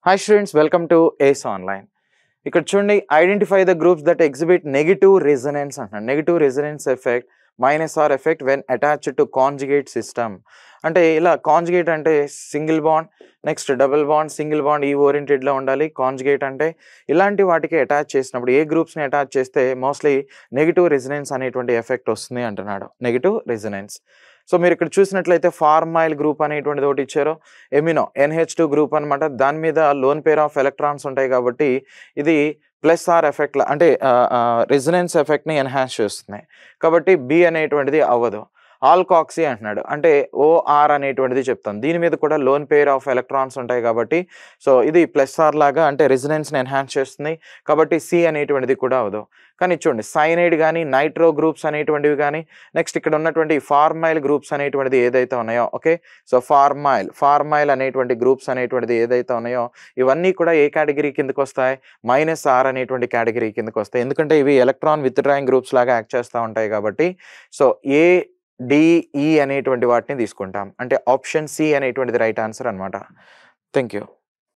Hi students, welcome to ACE Online. ఇక్కడ చూడండి, identify the groups that exhibit negative resonance అంటున్నాడు. Negative resonance effect minus R effect when attached to conjugate system. అంటే ఇలా conjugate అంటే single bond, next double bond, single bond ఈ ఓరియంటెడ్లో ఉండాలి. Conjugate అంటే ఇలాంటి వాటికి అటాచ్ చేసినప్పుడు ఏ గ్రూప్స్ని అటాచ్ చేస్తే మోస్ట్లీ నెగిటివ్ రెజొనెన్స్ అనేటువంటి ఎఫెక్ట్ వస్తుంది అంటున్నాడు. Negative resonance. సో మీరు ఇక్కడ చూసినట్లయితే ఫార్మైల్ గ్రూప్ అనేటువంటిది ఒకటి ఇచ్చారు. ఎమినో NH2 గ్రూప్ అనమాట. దాని మీద లోన్ పేర్ ఆఫ్ ఎలక్ట్రాన్స్ ఉంటాయి కాబట్టి ఇది ప్లస్ ఆర్ ఎఫెక్ట్ అంటే రెజొనెన్స్ ఎఫెక్ట్ని ఎన్హాన్స్ చేస్తున్నాయి కాబట్టి బి అనేటువంటిది అవ్వదు. ఆల్కాక్సీ అంటున్నాడు, అంటే OR అనేటువంటిది చెప్తాం. దీని మీద కూడా లోన్ పేర్ ఆఫ్ ఎలక్ట్రాన్స్ ఉంటాయి కాబట్టి సో ఇది ప్లస్ ఆర్ లాగా అంటే రెజొనెన్స్ని ఎన్హాన్స్ చేస్తుంది కాబట్టి సి అనేటువంటిది కూడా అవ్వదు. కానీ చూడండి, సైనైడ్ కానీ నైట్రో గ్రూప్స్ అనేటువంటివి కానీ నెక్స్ట్ ఇక్కడ ఉన్నటువంటి ఫార్మైల్ గ్రూప్స్ అనేటువంటిది ఏదైతే ఉన్నాయో, ఓకే, సో ఫార్మైల్ అనేటువంటి గ్రూప్స్ అనేటువంటిది ఏదైతే ఉన్నాయో ఇవన్నీ కూడా ఏ కేటగిరీ కిందకు వస్తాయి? -R అనేటువంటి కేటగిరీ కిందకు వస్తాయి. ఎందుకంటే ఇవి ఎలక్ట్రాన్ విత్డ్రాయింగ్ గ్రూప్స్ లాగా యాక్ట్ చేస్తూ ఉంటాయి కాబట్టి సో ADE అనేటువంటి వాటిని తీసుకుంటాం. అంటే ఆప్షన్ సి అనేటువంటిది రైట్ ఆన్సర్ అనమాట. Thank you.